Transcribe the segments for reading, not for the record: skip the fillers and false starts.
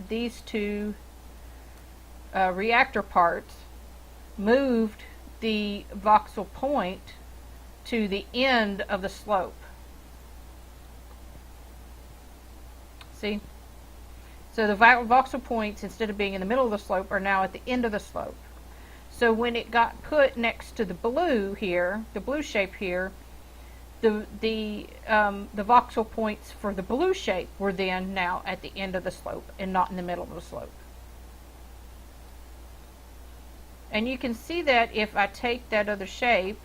these two reactor parts moved the voxel point to the end of the slope. See? So the voxel points, instead of being in the middle of the slope, are now at the end of the slope. So when it got put next to the blue here, the blue shape here, the voxel points for the blue shape were then now at the end of the slope and not in the middle of the slope. And you can see that if I take that other shape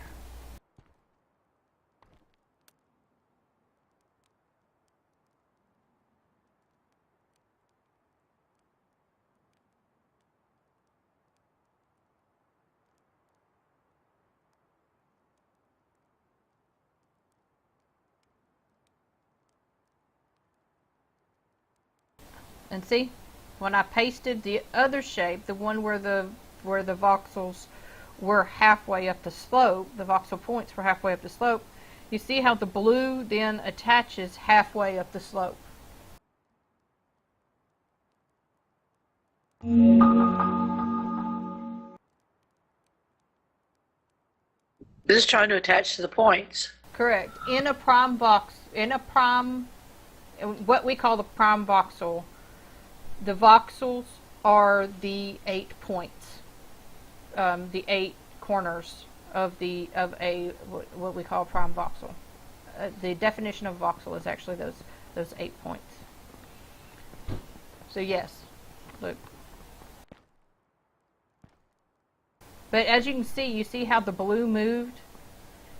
and see, when I pasted the other shape, the one where the voxels were halfway up the slope, the voxel points were halfway up the slope, you see how the blue then attaches halfway up the slope. This is trying to attach to the points. Correct. In a prime box, what we call the prime voxel, the voxels are the 8 points, the 8 corners of what we call a prime voxel. The definition of voxel is actually those 8 points. So yes, look. But as you can see, you see how the blue moved.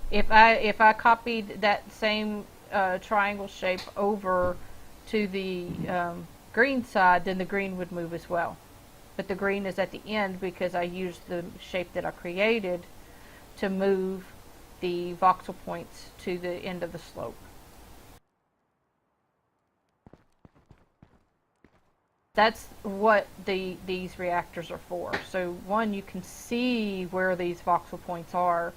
If I copied that same triangle shape over to the green side, then the green would move as well. But the green is at the end because I used the shape that I created to move the voxel points to the end of the slope. That's what these reactors are for. So one, you can see where these voxel points are,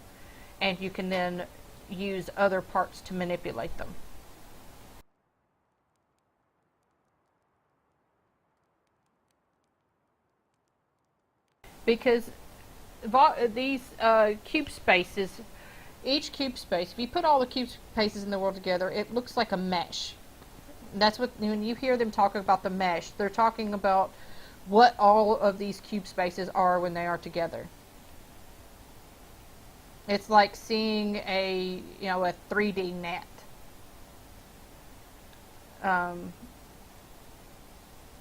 and you can then use other parts to manipulate them. Because these cube spaces, each cube space, if you put all the cube spaces in the world together, it looks like a mesh. That's what, when you hear them talking about the mesh, they're talking about what all of these cube spaces are when they are together. It's like seeing a 3D net. And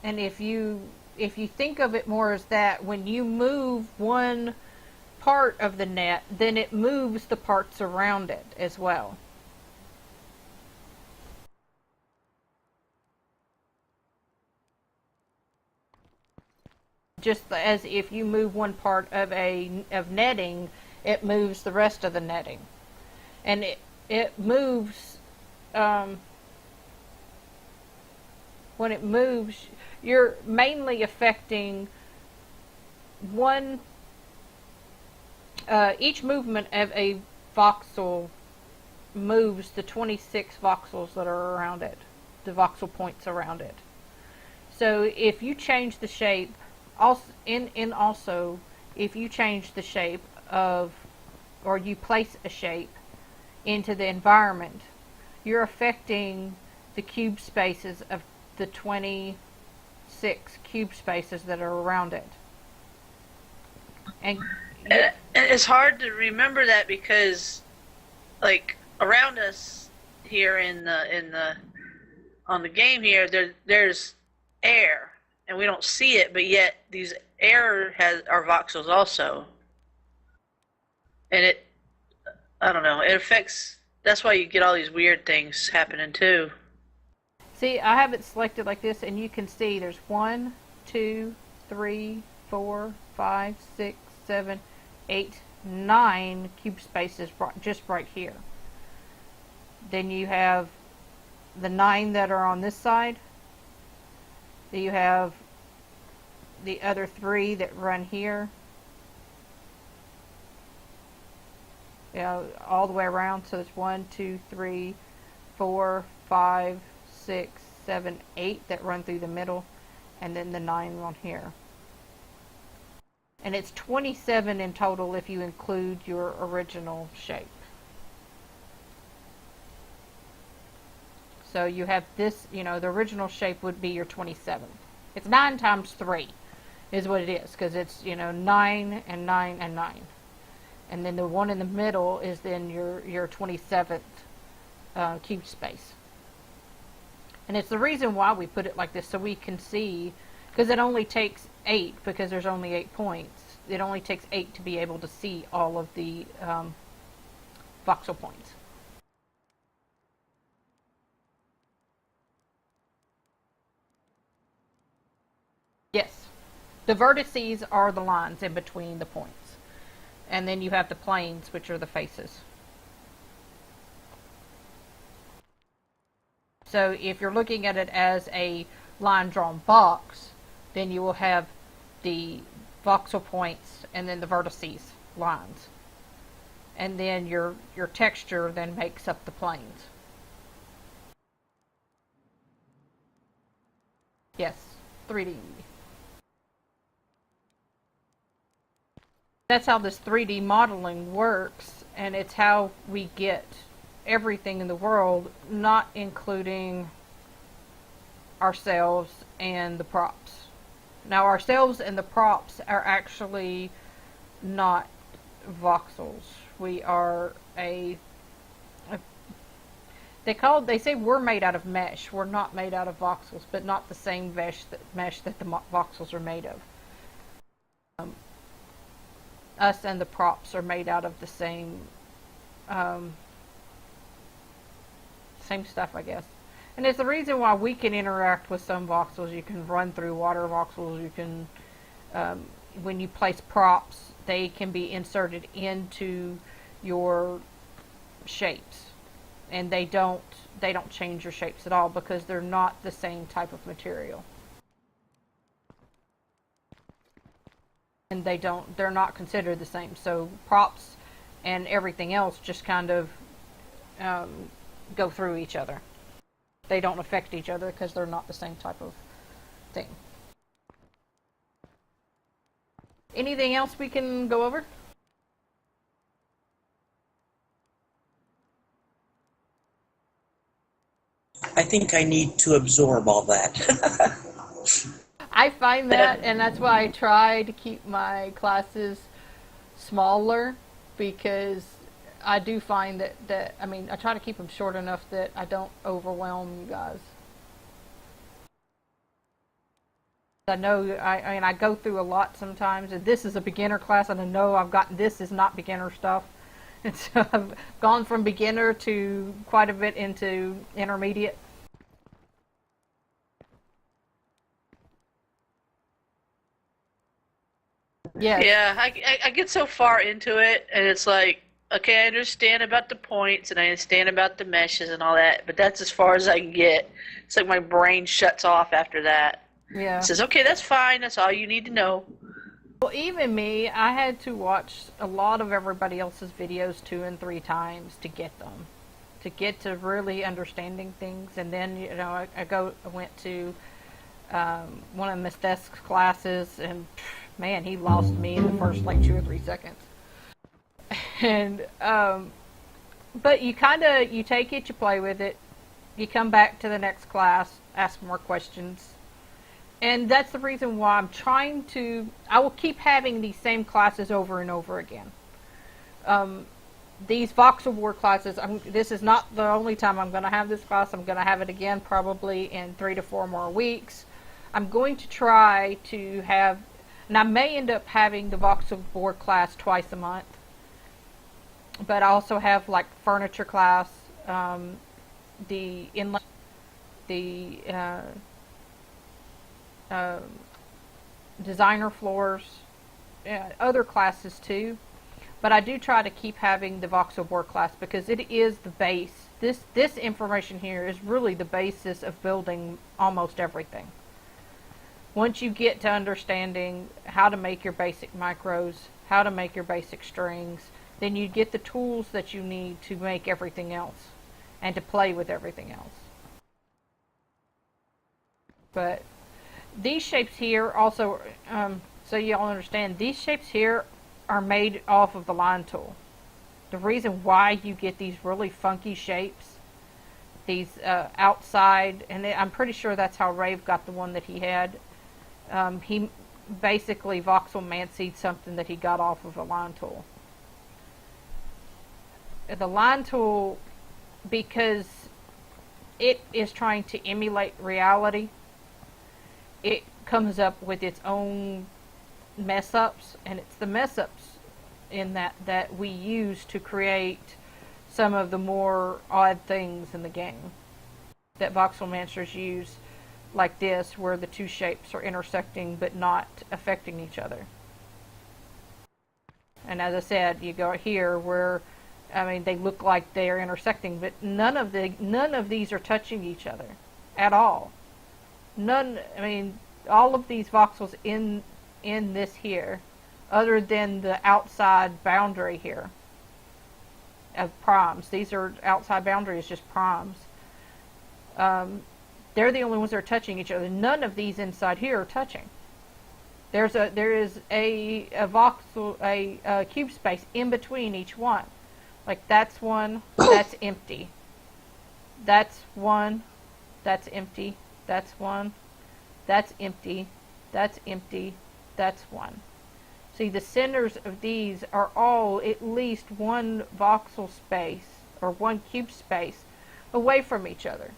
if you think of it more as that, when you move one part of the net, then it moves the parts around it as well. Just as if you move one part of netting, it moves the rest of the netting, and it moves. When it moves, you're mainly affecting one. Each movement of a voxel moves the 26 voxels that are around it, the voxel points around it. So if you change the shape, also if you change the shape of, or you place a shape into the environment, you're affecting the cube spaces of the 26 cube spaces that are around it. And it's hard to remember that because, like, around us here on the game here, there's air, and we don't see it, but yet these air are voxels also, and I don't know, it affects. That's why you get all these weird things happening too. See, I have it selected like this, and you can see there's 1, 2, 3, 4, 5, 6, 7, 8, 9 cube spaces just right here. Then you have the 9 that are on this side. Then you have the other 3 that run here. All the way around. So it's 1, 2, 3, 4, 5, 6, 7, 8 that run through the middle. and then the 9 on here. And it's 27 in total if you include your original shape. So you have this, the original shape would be your 27. It's 9 times 3 is what it is, because it's, 9 and 9 and 9. And then the one in the middle is then your 27th cube space. And it's the reason why we put it like this, so we can see, because it only takes 8, because there's only 8 points. It only takes 8 to be able to see all of the voxel points. Yes. The vertices are the lines in between the points. And then you have the planes, which are the faces. So if you're looking at it as a line drawn box, then you will have the voxel points and then the vertices lines. And then your texture then makes up the planes. Yes, 3D. That's how this 3D modeling works, and it's how we get everything in the world, not including ourselves and the props. Now, ourselves and the props are actually not voxels. We are they say we're made out of mesh. We're not made out of voxels, but not the same mesh that the voxels are made of. Us and the props are made out of the same stuff, I guess. And it's the reason why we can interact with some voxels. You can run through water voxels. You can, when you place props, they can be inserted into your shapes, and they don't change your shapes at all because they're not the same type of material. And they're not considered the same. So props and everything else just kind of go through each other. They don't affect each other because they're not the same type of thing. Anything else we can go over? I think I need to absorb all that. I find that, and that's why I try to keep my classes smaller, because I do find that I try to keep them short enough that I don't overwhelm you guys. I know I go through a lot sometimes, and this is a beginner class, and I know this is not beginner stuff. And so I've gone from beginner to quite a bit into intermediate. Yes. Yeah, I get so far into it, and it's like, okay, I understand about the points, and I understand about the meshes and all that, but that's as far as I can get. It's like my brain shuts off after that. Yeah. It says, okay, that's fine. That's all you need to know. Well, even me, I had to watch a lot of everybody else's videos 2 and 3 times to get them, to get to really understanding things. And then, I went to one of Miss Desk's classes, and man, he lost me in the first 2 or 3 seconds. And but you take it, you play with it, you come back to the next class, ask more questions. And that's the reason why I will keep having these same classes over and over again. These voxel war classes, this is not the only time I'm going to have this class. I'm going to have it again probably in 3 to 4 more weeks. I'm going to try to have, and I may end up having the voxel war class twice a month. But I also have furniture class, the inlay, the designer floors, other classes too. But I do try to keep having the voxel board class because it is the base. This information here is really the basis of building almost everything. Once you get to understanding how to make your basic micros, how to make your basic strings, then you get the tools that you need to make everything else and to play with everything else. But these shapes here also, so y'all understand, these shapes here are made off of the line tool. The reason why you get these really funky shapes, these outside, and I'm pretty sure that's how Rave got the one that he had. He basically voxelmancied something that he got off of a line tool. The line tool, because it is trying to emulate reality, it comes up with its own mess ups, and it's the mess ups in that we use to create some of the more odd things in the game that voxelmancers use, like this, where the two shapes are intersecting but not affecting each other. And as I said, you go here where, I mean, they look like they are intersecting, but none of these are touching each other at all. None. I mean, all of these voxels in this here, other than the outside boundary here of primes. These are outside boundaries, just primes. They're the only ones that are touching each other. None of these inside here are touching. There is a voxel, a cube space in between each one. Like that's one, that's empty. That's one, that's empty. That's one, that's empty. That's empty. That's one. See, the centers of these are all at least one voxel space or one cube space away from each other.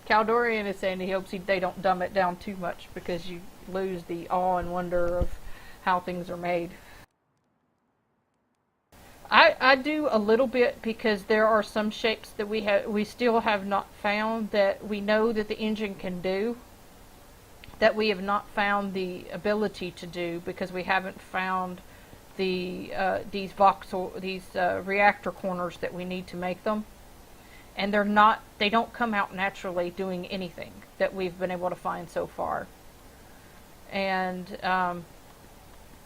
Caldorian is saying he hopes they don't dumb it down too much because you lose the awe and wonder of how things are made. I do a little bit because there are some shapes that we still have not found that we know that the engine can do, that we have not found the ability to do because we haven't found these reactor corners that we need to make them. And they don't come out naturally doing anything that we've been able to find so far. And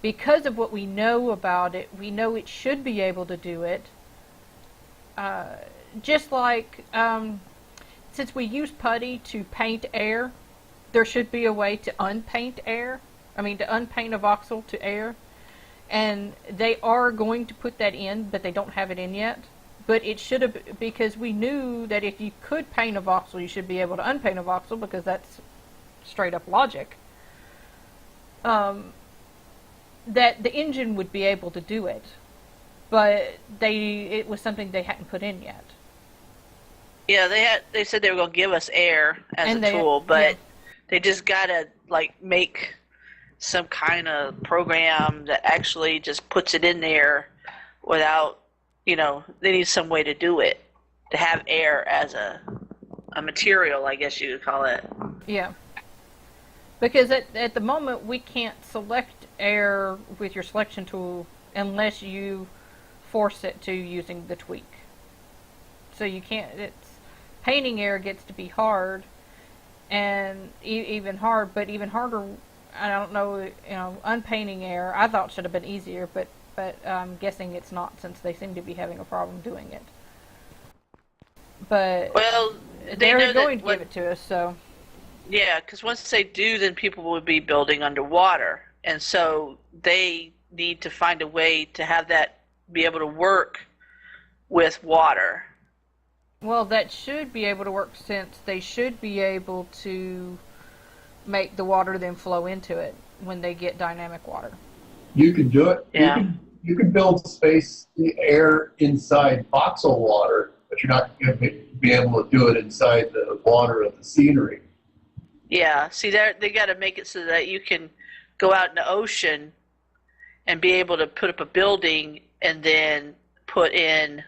because of what we know about it, we know it should be able to do it. Just like, since we use putty to paint air, there should be a way to unpaint air. I mean, to unpaint a voxel to air. And they are going to put that in, but they don't have it in yet. But it should have, because we knew that if you could paint a voxel, you should be able to unpaint a voxel, because that's straight up logic. That the engine would be able to do it, but it was something they hadn't put in yet. Yeah, they said they were going to give us air as a tool, but they just gotta make some kind of program that actually just puts it in there without. They need some way to do it, to have air as a material, I guess you could call it. Yeah. Because at the moment, we can't select air with your selection tool unless you force it to using the tweak. So you can't, painting air gets to be hard, and even harder, I don't know, unpainting air, I thought should have been easier, but I'm guessing it's not, since they seem to be having a problem doing it. But they're going to give it to us, so. Yeah, because once they do, then people will be building underwater, and so they need to find a way to have that be able to work with water. Well, that should be able to work, since they should be able to make the water then flow into it when they get dynamic water. You can do it. Yeah. You can build space, the air inside voxel water, but you're not going to be able to do it inside the water of the scenery. Yeah, see, they got to make it so that you can go out in the ocean and be able to put up a building and then put in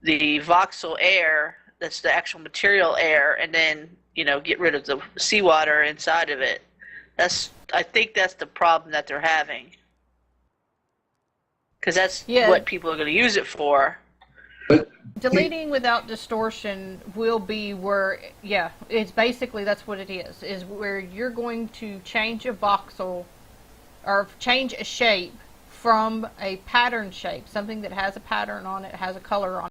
the voxel air, that's the actual material air, and then, get rid of the seawater inside of it. I think that's the problem that they're having. Because that's what people are going to use it for. But deleting without distortion will be where, it's basically, that's what it is where you're going to change a voxel, or change a shape from a pattern shape, something that has a pattern on it, has a color on